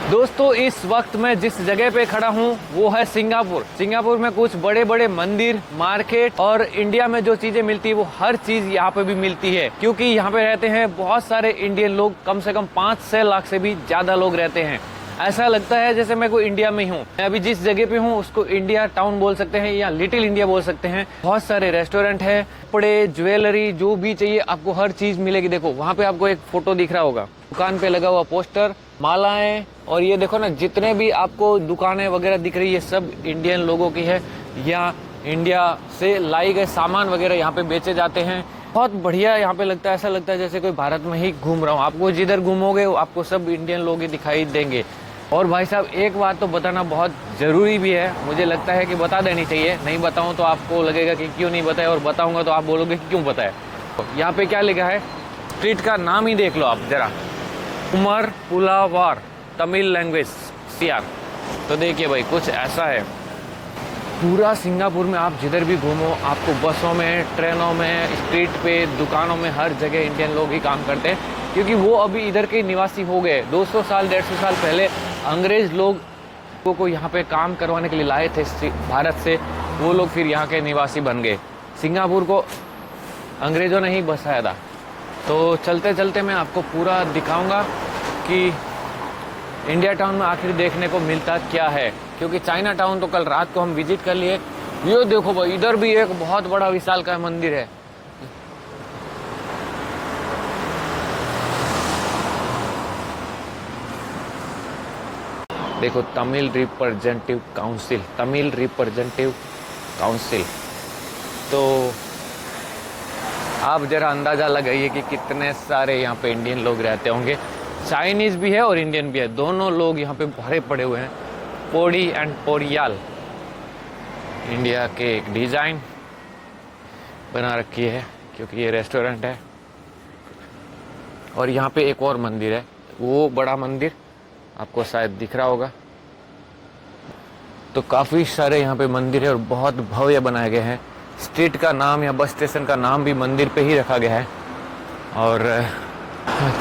दोस्तों इस वक्त मैं जिस जगह पे खड़ा हूँ वो है सिंगापुर। सिंगापुर में कुछ बड़े बड़े मंदिर, मार्केट और इंडिया में जो चीजें मिलती है वो हर चीज यहाँ पे भी मिलती है, क्योंकि यहाँ पे रहते हैं बहुत सारे इंडियन लोग। कम से कम 5-6 लाख से भी ज्यादा लोग रहते हैं। ऐसा लगता है जैसे मैं कोई इंडिया में ही हूँ। मैं अभी जिस जगह पे हूँ उसको इंडिया टाउन बोल सकते हैं या लिटिल इंडिया बोल सकते हैं। बहुत सारे रेस्टोरेंट है, कपड़े, ज्वेलरी, जो भी चाहिए आपको हर चीज मिलेगी। देखो वहाँ पे आपको एक फोटो दिख रहा होगा, दुकान पे लगा हुआ पोस्टर, मालाएं, और ये देखो ना जितने भी आपको दुकानें वगैरह दिख रही है सब इंडियन लोगों की है। यहाँ इंडिया से लाई गए सामान वगैरह यहाँ पे बेचे जाते हैं। बहुत बढ़िया यहाँ पे लगता है, ऐसा लगता है जैसे कोई भारत में ही घूम रहा हूँ। आपको जिधर घूमोगे आपको सब इंडियन लोग ही दिखाई देंगे। और भाई साहब एक बात तो बताना बहुत ज़रूरी भी है, मुझे लगता है कि बता देनी चाहिए। नहीं बताऊँ तो आपको लगेगा कि क्यों नहीं बताया, और बताऊँगा तो आप बोलोगे कि क्यों बताया। यहाँ पे क्या लिखा है, स्ट्रीट का नाम ही देख लो आप जरा, उमर पुलावार, तमिल लैंग्वेज CR। तो देखिए भाई कुछ ऐसा है। पूरा सिंगापुर में आप जिधर भी घूमो आपको बसों में, ट्रेनों में, स्ट्रीट पे, दुकानों में हर जगह इंडियन लोग ही काम करते हैं, क्योंकि वो अभी इधर के निवासी हो गए। 200 साल 150 साल पहले अंग्रेज लोग को यहाँ पे काम करवाने के लिए लाए थे भारत से। वो लोग फिर यहाँ के निवासी बन गए। सिंगापुर को अंग्रेजों ने ही बसाया था। तो चलते चलते मैं आपको पूरा दिखाऊंगा कि इंडिया टाउन में आखिर देखने को मिलता क्या है, क्योंकि चाइना टाउन तो कल रात को हम विजिट कर लिए। ये देखो भाई इधर भी एक बहुत बड़ा विशालकाय मंदिर है। देखो तमिल रिप्रेजेंटेटिव काउंसिल। तो आप जरा अंदाजा लगाइए कि कितने सारे यहाँ पे इंडियन लोग रहते होंगे। चाइनीज भी है और इंडियन भी है, दोनों लोग यहाँ पे भरे पड़े हुए हैं। पोड़ी एंड पोरियाल इंडिया के एक डिजाइन बना रखी है, क्योंकि ये रेस्टोरेंट है। और यहाँ पे एक और मंदिर है, वो बड़ा मंदिर आपको शायद दिख रहा होगा। तो काफ़ी सारे यहाँ पे मंदिर है और बहुत भव्य बनाए गए हैं। स्ट्रीट का नाम या बस स्टेशन का नाम भी मंदिर पे ही रखा गया है। और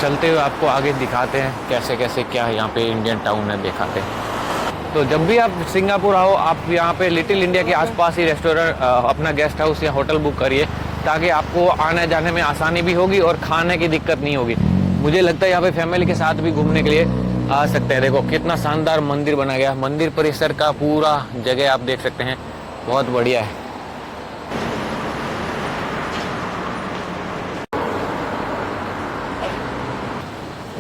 चलते हुए आपको आगे दिखाते हैं कैसे कैसे क्या यहाँ पे इंडियन टाउन में दिखाते हैं। तो जब भी आप सिंगापुर आओ आप यहाँ पे लिटिल इंडिया के आसपास ही रेस्टोरेंट, अपना गेस्ट हाउस या होटल बुक करिए, ताकि आपको आने जाने में आसानी भी होगी और खाने की दिक्कत नहीं होगी। मुझे लगता है यहाँ पे फैमिली के साथ भी घूमने के लिए आ सकते हैं। देखो कितना शानदार मंदिर बना गया। मंदिर परिसर का पूरा जगह आप देख सकते हैं, बहुत बढ़िया है।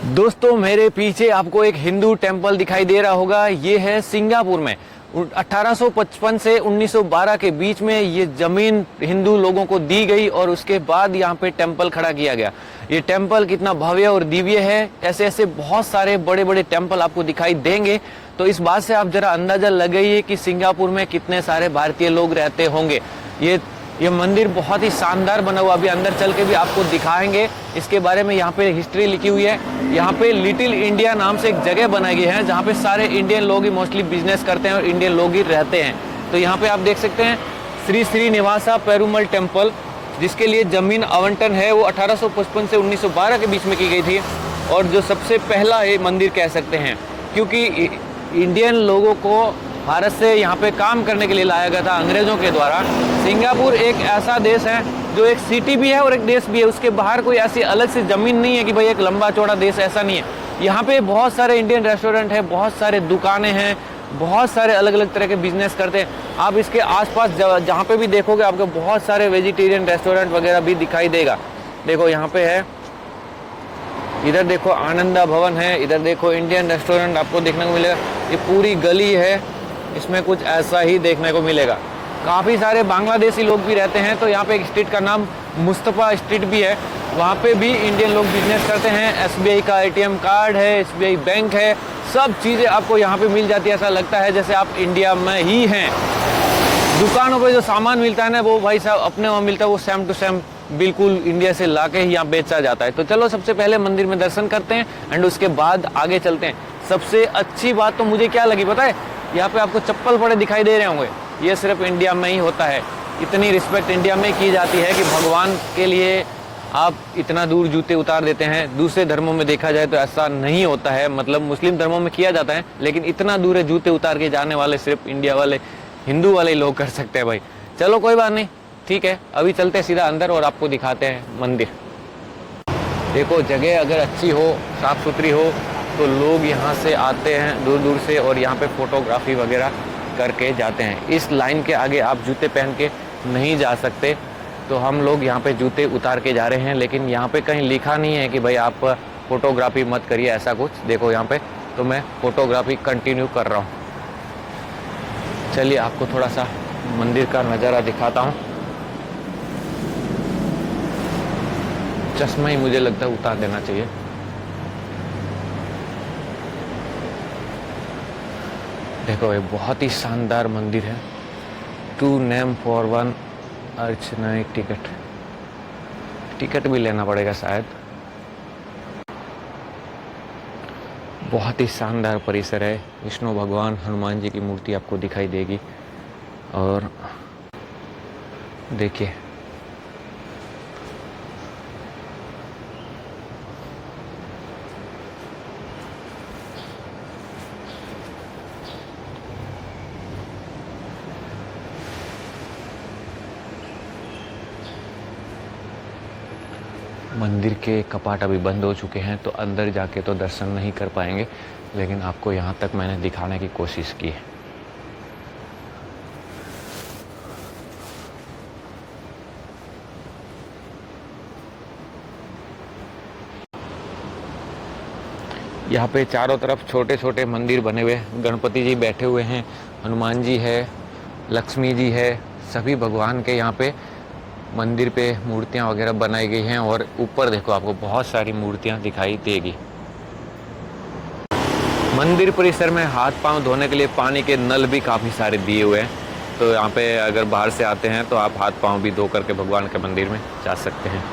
दोस्तों मेरे पीछे आपको एक हिंदू टेम्पल दिखाई दे रहा होगा। ये है सिंगापुर में 1855 से 1912 के बीच में ये जमीन हिंदू लोगों को दी गई और उसके बाद यहाँ पे टेम्पल खड़ा किया गया। ये टेम्पल कितना भव्य और दिव्य है। ऐसे ऐसे बहुत सारे बड़े बड़े टेम्पल आपको दिखाई देंगे। तो इस बात से आप जरा अंदाजा लगाइए कि सिंगापुर में कितने सारे भारतीय लोग रहते होंगे। ये मंदिर बहुत ही शानदार बना हुआ, अभी अंदर चल के भी आपको दिखाएंगे इसके बारे में। यहाँ पे हिस्ट्री लिखी हुई है। यहाँ पे लिटिल इंडिया नाम से एक जगह बनाई गई है जहाँ पे सारे इंडियन लोग ही मोस्टली बिजनेस करते हैं और इंडियन लोग ही रहते हैं। तो यहाँ पे आप देख सकते हैं श्री श्रीनिवासा पेरुमल टेम्पल, जिसके लिए जमीन आवंटन है वो 1855 से 1912 के बीच में की गई थी। और जो सबसे पहला ये मंदिर कह सकते हैं, क्योंकि इंडियन लोगों को भारत से यहाँ पे काम करने के लिए लाया गया था अंग्रेजों के द्वारा। सिंगापुर एक ऐसा देश है जो एक सिटी भी है और एक देश भी है। उसके बाहर कोई ऐसी अलग से ज़मीन नहीं है कि भाई एक लंबा चौड़ा देश, ऐसा नहीं है। यहाँ पे बहुत सारे इंडियन रेस्टोरेंट है, बहुत सारे दुकानें हैं, बहुत सारे अलग अलग तरह के बिजनेस करते हैं। आप इसके आसपास जहाँ पे भी देखोगे आपको बहुत सारे वेजिटेरियन रेस्टोरेंट वगैरह भी दिखाई देगा। देखो यहाँ पे है, इधर देखो आनंदा भवन है, इधर देखो इंडियन रेस्टोरेंट आपको देखने को मिलेगा। ये पूरी गली है, इसमें कुछ ऐसा ही देखने को मिलेगा। काफ़ी सारे बांग्लादेशी लोग भी रहते हैं। तो यहाँ पे एक स्ट्रीट का नाम मुस्तफ़ा स्ट्रीट भी है, वहाँ पे भी इंडियन लोग बिजनेस करते हैं। SBI का ATM कार्ड है, SBI बैंक है, सब चीज़ें आपको यहाँ पे मिल जाती है। ऐसा लगता है जैसे आप इंडिया में ही हैं। दुकानों पे जो सामान मिलता है ना वो भाई साहब अपने वहाँ मिलता है, वो सेम टू सेम बिल्कुल इंडिया से लाके ही यहाँ बेचा जाता है। तो चलो सबसे पहले मंदिर में दर्शन करते हैं एंड उसके बाद आगे चलते हैं। सबसे अच्छी बात तो मुझे क्या लगी पता है, यहाँ पे आपको चप्पल पड़े दिखाई दे रहे होंगे। ये सिर्फ इंडिया में ही होता है। इतनी रिस्पेक्ट इंडिया में की जाती है कि भगवान के लिए आप इतना दूर जूते उतार देते हैं। दूसरे धर्मों में देखा जाए तो ऐसा नहीं होता है, मतलब मुस्लिम धर्मों में किया जाता है, लेकिन इतना दूर है जूते उतार के जाने वाले सिर्फ इंडिया वाले हिंदू वाले लोग कर सकते हैं भाई। चलो कोई बात नहीं, ठीक है, अभी चलते हैं सीधा अंदर और आपको दिखाते हैं मंदिर। देखो जगह अगर अच्छी हो, साफ़ सुथरी हो, तो लोग यहाँ से आते हैं दूर दूर से और यहाँ पे फ़ोटोग्राफी वगैरह करके जाते हैं। इस लाइन के आगे आप जूते पहन के नहीं जा सकते, तो हम लोग यहाँ पे जूते उतार के जा रहे हैं, लेकिन यहाँ पे कहीं लिखा नहीं है कि भाई आप फ़ोटोग्राफी मत करिए, ऐसा कुछ। देखो यहाँ पे, तो मैं फ़ोटोग्राफी कंटिन्यू कर रहा हूँ। चलिए आपको थोड़ा सा मंदिर का नज़ारा दिखाता हूँ। चश्मा ही मुझे लगता है उतार देना चाहिए। देखो ये बहुत ही शानदार मंदिर है। 2 नेम फॉर 1 अर्चना टिकट भी लेना पड़ेगा शायद। बहुत ही शानदार परिसर है। विष्णु भगवान, हनुमान जी की मूर्ति आपको दिखाई देगी। और देखिए मंदिर के कपाट अभी बंद हो चुके हैं, तो अंदर जाके तो दर्शन नहीं कर पाएंगे, लेकिन आपको यहाँ तक मैंने दिखाने की कोशिश की है। यहाँ पे चारों तरफ छोटे छोटे मंदिर बने हुए हैं। गणपति जी बैठे हुए हैं, हनुमान जी है, लक्ष्मी जी है, सभी भगवान के यहाँ पे मंदिर पे मूर्तियाँ वगैरह बनाई गई हैं। और ऊपर देखो आपको बहुत सारी मूर्तियाँ दिखाई देगी। मंदिर परिसर में हाथ पांव धोने के लिए पानी के नल भी काफ़ी सारे दिए हुए हैं, तो यहाँ पे अगर बाहर से आते हैं तो आप हाथ पांव भी धो करके भगवान के मंदिर में जा सकते हैं।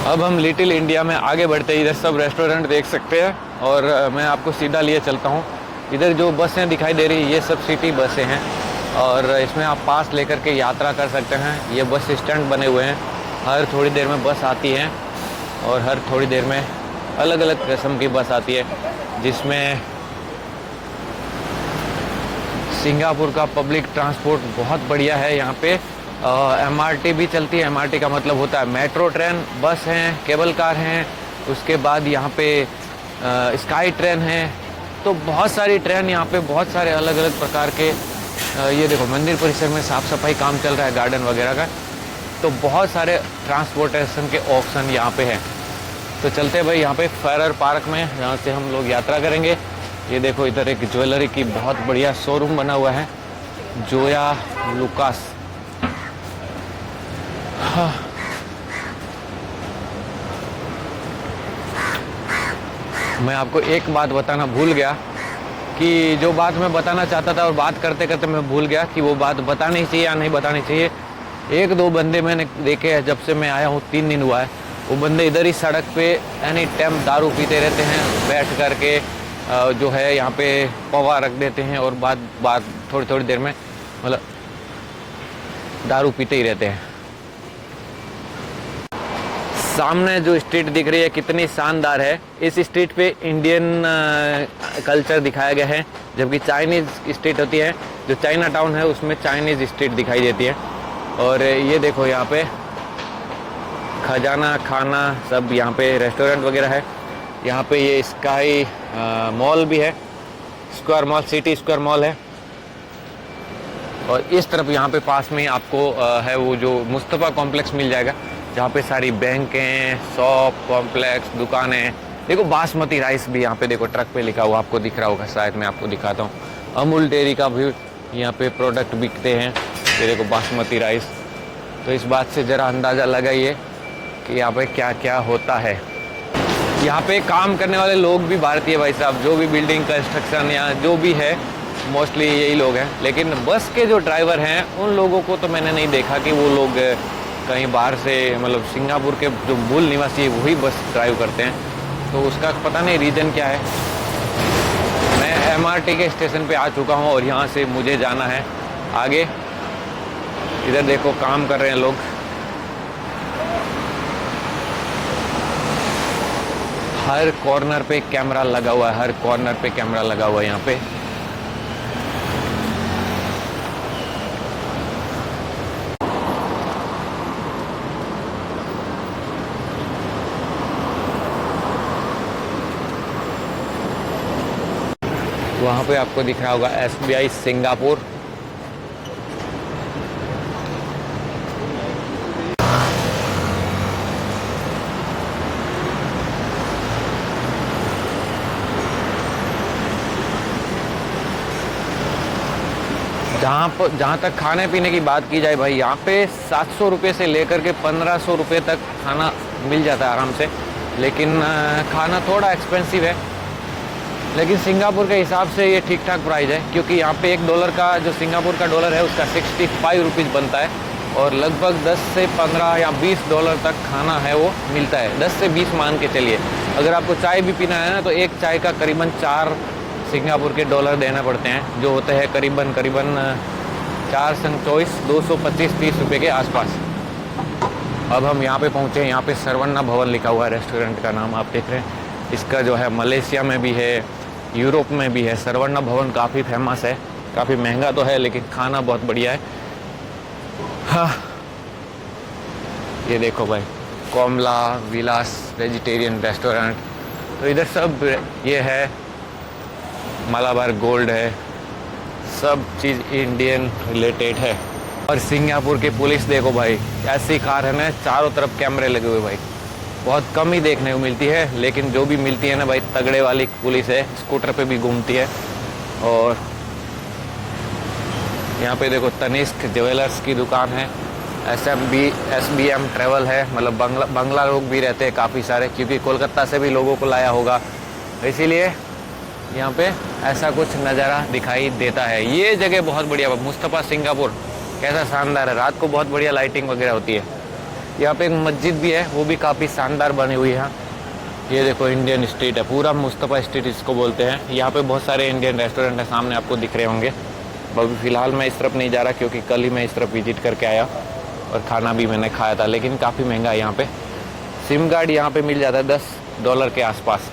अब हम लिटिल इंडिया में आगे बढ़ते ही इधर सब रेस्टोरेंट देख सकते हैं, और मैं आपको सीधा लिए चलता हूँ। इधर जो बसें दिखाई दे रही है ये सब सिटी बसें हैं, और इसमें आप पास लेकर के यात्रा कर सकते हैं। ये बस स्टैंड बने हुए हैं, हर थोड़ी देर में बस आती है, और हर थोड़ी देर में अलग अलग किस्म की बस आती है, जिसमें सिंगापुर का पब्लिक ट्रांसपोर्ट बहुत बढ़िया है। यहाँ पे MRT भी चलती है। MRT का मतलब होता है मेट्रो ट्रेन, बस हैं, केबल कार हैं, उसके बाद यहाँ पे स्काई ट्रेन है। तो बहुत सारी ट्रेन यहाँ पे, बहुत सारे अलग अलग प्रकार के। ये देखो मंदिर परिसर में साफ़ सफाई काम चल रहा है, गार्डन वगैरह का, तो बहुत सारे ट्रांसपोर्टेशन के ऑप्शन यहाँ पे हैं। तो चलते हैं भाई यहाँ पे फेरर पार्क में, यहाँ से हम लोग यात्रा करेंगे। ये देखो इधर एक ज्वेलरी की बहुत बढ़िया शोरूम बना हुआ है, जोया लुकास। हाँ। मैं आपको एक बात बताना भूल गया, कि जो बात मैं बताना चाहता था और बात करते करते मैं भूल गया कि वो बात बतानी चाहिए या नहीं बतानी चाहिए। 1-2 बंदे मैंने देखे हैं, जब से मैं आया हूँ 3 दिन हुआ है, वो बंदे इधर ही सड़क पे एनी टाइम दारू पीते रहते हैं, बैठ कर के जो है यहाँ पे पवा रख देते हैं, और बाद थोड़ी थोड़ी देर में मतलब दारू पीते ही रहते हैं। सामने जो स्ट्रीट दिख रही है कितनी शानदार है। इस स्ट्रीट पे इंडियन कल्चर दिखाया गया है, जबकि चाइनीज़ स्ट्रीट होती है, जो चाइना टाउन है उसमें चाइनीज़ स्ट्रीट दिखाई देती है। और ये देखो यहाँ पे खजाना खाना सब, यहाँ पे रेस्टोरेंट वगैरह है। यहाँ पे ये स्काई मॉल भी है, square mall, city square mall है। और इस तरफ यहाँ पे पास में आपको है वो जो मुस्तफ़ा कॉम्प्लेक्स मिल जाएगा, जहाँ पे सारी बैंकें, शॉप कॉम्प्लेक्स, दुकानें। देखो बासमती राइस भी यहाँ पे देखो ट्रक पे लिखा हुआ आपको दिख रहा होगा, शायद मैं आपको दिखाता हूँ। अमूल डेयरी का भी यहाँ पे प्रोडक्ट बिकते हैं, ये देखो बासमती राइस। तो इस बात से ज़रा अंदाज़ा लगाइए कि यहाँ पे क्या क्या होता है। यहाँ पे काम करने वाले लोग भी भारतीय भाई साहब, जो भी बिल्डिंग कंस्ट्रक्शन या जो भी है मोस्टली यही लोग हैं। लेकिन बस के जो ड्राइवर हैं उन लोगों को तो मैंने नहीं देखा कि वो लोग कहीं बाहर से, मतलब सिंगापुर के जो मूल निवासी है वही बस ड्राइव करते हैं, तो उसका पता नहीं रीज़न क्या है। मैं MRT के स्टेशन पे आ चुका हूँ और यहाँ से मुझे जाना है आगे। इधर देखो काम कर रहे हैं लोग, हर कॉर्नर पे कैमरा लगा हुआ है, हर कॉर्नर पे कैमरा लगा हुआ है यहाँ पे। वहाँ पे आपको दिख रहा होगा SBI सिंगापुर। जहाँ तक खाने पीने की बात की जाए भाई, यहाँ पे 700 रुपये से लेकर के 1500 रुपये तक खाना मिल जाता है आराम से। लेकिन खाना थोड़ा एक्सपेंसिव है, लेकिन सिंगापुर के हिसाब से ये ठीक ठाक प्राइस है, क्योंकि यहाँ पे $1 का जो सिंगापुर का डॉलर है उसका 65 रुपीज़ बनता है, और लगभग 10 से 15 या $20 तक खाना है वो मिलता है। 10 से 20 मान के चलिए। अगर आपको चाय भी पीना है ना, तो एक चाय का करीबन 4 सिंगापुर के डॉलर देना पड़ते हैं, जो होते हैं करीबन 4 संग 24 225-30 रुपये के आसपास। अब हम यहाँ पे पहुँचे। यहाँ पे सरवन्ना भवन लिखा हुआ है, रेस्टोरेंट का नाम आप देख रहे हैं। इसका जो है मलेशिया में भी है, यूरोप में भी है। सरवन्ना भवन काफ़ी फेमस है, काफ़ी महंगा तो है लेकिन खाना बहुत बढ़िया है। हाँ, ये देखो भाई, कोमला विलास वेजिटेरियन रेस्टोरेंट। तो इधर सब ये है, मालाबार गोल्ड है, सब चीज़ इंडियन रिलेटेड है। और सिंगापुर की पुलिस देखो भाई, ऐसी कार है ना, चारों तरफ कैमरे लगे हुए भाई। बहुत कम ही देखने को मिलती है, लेकिन जो भी मिलती है ना भाई, तगड़े वाली पुलिस है। स्कूटर पे भी घूमती है। और यहाँ पे देखो तनिष्क ज्वेलर्स की दुकान है। SBM ट्रैवल है, मतलब बंगला लोग भी रहते हैं काफ़ी सारे, क्योंकि कोलकाता से भी लोगों को लाया होगा, इसीलिए यहाँ पे ऐसा कुछ नज़ारा दिखाई देता है। ये जगह बहुत बढ़िया, मुस्तफ़ा सिंगापुर कैसा शानदार है। रात को बहुत बढ़िया लाइटिंग वगैरह होती है। यहाँ पे एक मस्जिद भी है, वो भी काफ़ी शानदार बनी हुई है। ये देखो इंडियन स्ट्रीट है, पूरा मुस्तफ़ा स्ट्रीट इसको बोलते हैं। यहाँ पे बहुत सारे इंडियन रेस्टोरेंट हैं, सामने आपको दिख रहे होंगे। अभी फ़िलहाल मैं इस तरफ नहीं जा रहा, क्योंकि कल ही मैं इस तरफ विजिट करके आया और खाना भी मैंने खाया था, लेकिन काफ़ी महंगा है यहाँ पे। सिम कार्ड यहाँ पे मिल जाता है $10 के आसपास।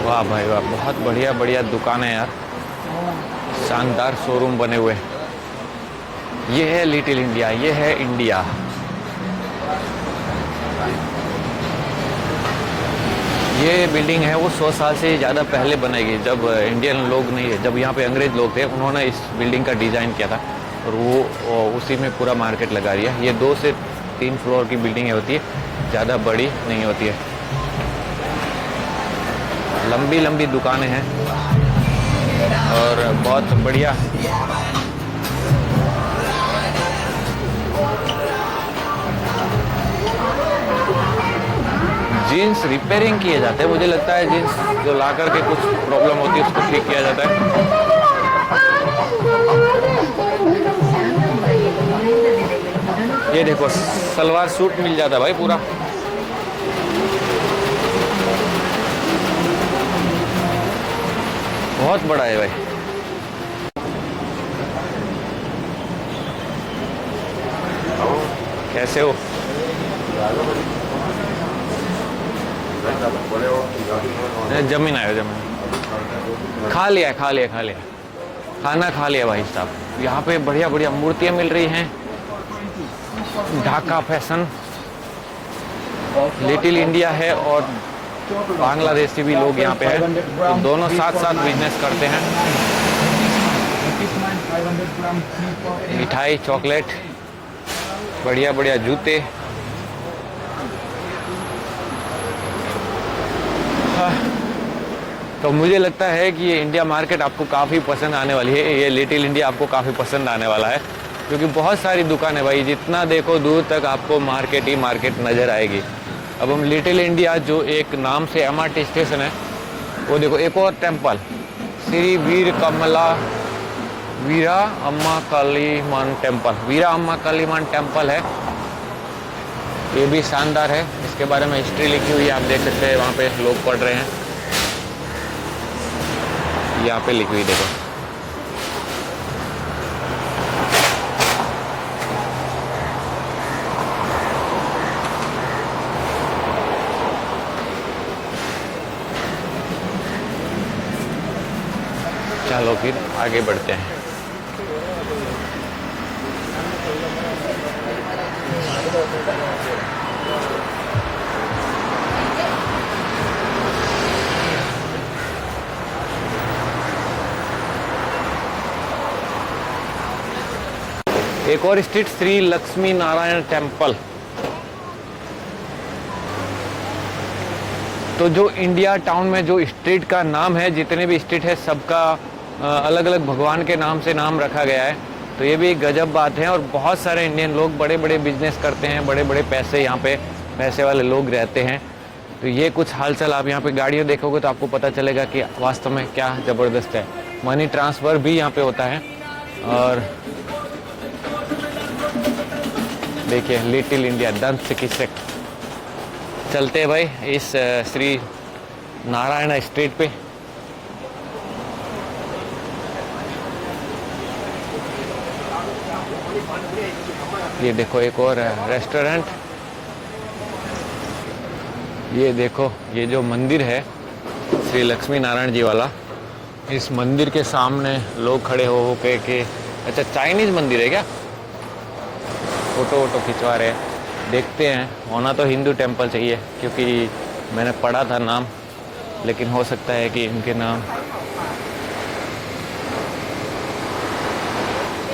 वाह भाई वाह, बहुत बढ़िया बढ़िया दुकान है यार, शानदार शोरूम बने हुए। ये है लिटिल इंडिया, ये है इंडिया। ये बिल्डिंग है वो 100 साल से ज़्यादा पहले बनाई गई, जब इंडियन लोग नहीं है, जब यहाँ पे अंग्रेज लोग थे, उन्होंने इस बिल्डिंग का डिज़ाइन किया था, और वो उसी में पूरा मार्केट लगा दिया। ये 2 से 3 फ्लोर की बिल्डिंग होती है, ज़्यादा बड़ी नहीं होती है। लंबी लंबी दुकानें हैं और बहुत बढ़िया। जीन्स रिपेयरिंग किए जाते हैं, मुझे लगता है जीन्स जो ला करके कुछ प्रॉब्लम होती है उसको ठीक किया जाता है। ये देखो सलवार सूट मिल जाता है भाई पूरा। बहुत बड़ा है भाई। कैसे हो? जमीन आयो, जमीन खा लिया खाना खा लिया भाई साहब। यहाँ पे बढ़िया बढ़िया मूर्तियाँ मिल रही हैं। ढाका फैशन, लिटिल इंडिया है, और बांग्लादेशी भी लोग यहाँ पे हैं, तो दोनों साथ साथ बिजनेस करते हैं। मिठाई, चॉकलेट, बढ़िया बढ़िया जूते। तो मुझे लगता है कि ये इंडिया मार्केट आपको काफ़ी पसंद आने वाली है। ये लिटिल इंडिया आपको काफ़ी पसंद आने वाला है, क्योंकि बहुत सारी दुकान है भाई, जितना देखो दूर तक आपको मार्केट ही मार्केट नज़र आएगी। अब हम लिटिल इंडिया, जो एक नाम से MRT स्टेशन है, वो देखो एक और टेम्पल, श्री वीरा अम्मा कालीमान टेम्पल, वीरा अम्मा कालीमान टेम्पल है। ये भी शानदार है, इसके बारे में हिस्ट्री लिखी हुई है, आप देख सकते हैं, वहाँ पे लोग पढ़ रहे हैं। यहाँ पे लिखी हुई देखो। चलो फिर आगे बढ़ते हैं। एक और स्ट्रीट श्री लक्ष्मी नारायण टेम्पल। तो जो इंडिया टाउन में जो स्ट्रीट का नाम है, जितने भी स्ट्रीट है सबका अलग अलग भगवान के नाम से नाम रखा गया है। तो ये भी एक गजब बात है। और बहुत सारे इंडियन लोग बड़े बड़े बिजनेस करते हैं, बड़े बड़े पैसे यहाँ पे पैसे वाले लोग रहते हैं। तो ये कुछ हालचाल आप यहाँ पे गाड़ियाँ देखोगे तो आपको पता चलेगा कि वास्तव में क्या ज़बरदस्त है। मनी ट्रांसफ़र भी यहाँ पे होता है। और देखिए लिटिल इंडिया दंत चिकित्सक। चलते हैं भाई इस श्री नारायण स्ट्रीट पे। ये देखो एक और रेस्टोरेंट। ये देखो ये जो मंदिर है श्री लक्ष्मी नारायण जी वाला, इस मंदिर के सामने लोग खड़े हो के अच्छा चाइनीज़ मंदिर है क्या, फोटो वोटो खिंचवा रहे हैं। देखते हैं, होना तो हिंदू टेम्पल चाहिए क्योंकि मैंने पढ़ा था नाम, लेकिन हो सकता है कि इनके नाम।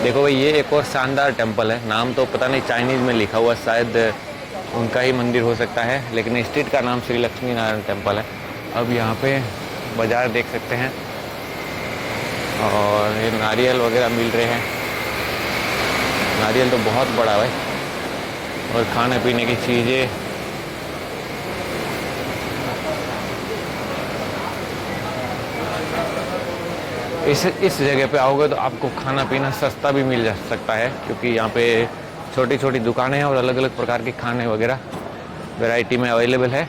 देखो भाई ये एक और शानदार टेम्पल है। नाम तो पता नहीं चाइनीज़ में लिखा हुआ, शायद उनका ही मंदिर हो सकता है, लेकिन स्ट्रीट का नाम श्री लक्ष्मी नारायण टेम्पल है। अब यहाँ पे बाज़ार देख सकते हैं और ये नारियल वगैरह मिल रहे हैं। नारियल तो बहुत बड़ा है और खाने पीने की चीज़ें। इस जगह पे आओगे तो आपको खाना पीना सस्ता भी मिल जा सकता है, क्योंकि यहाँ पे छोटी छोटी दुकानें हैं और अलग अलग प्रकार के खाने वगैरह वैरायटी में अवेलेबल है।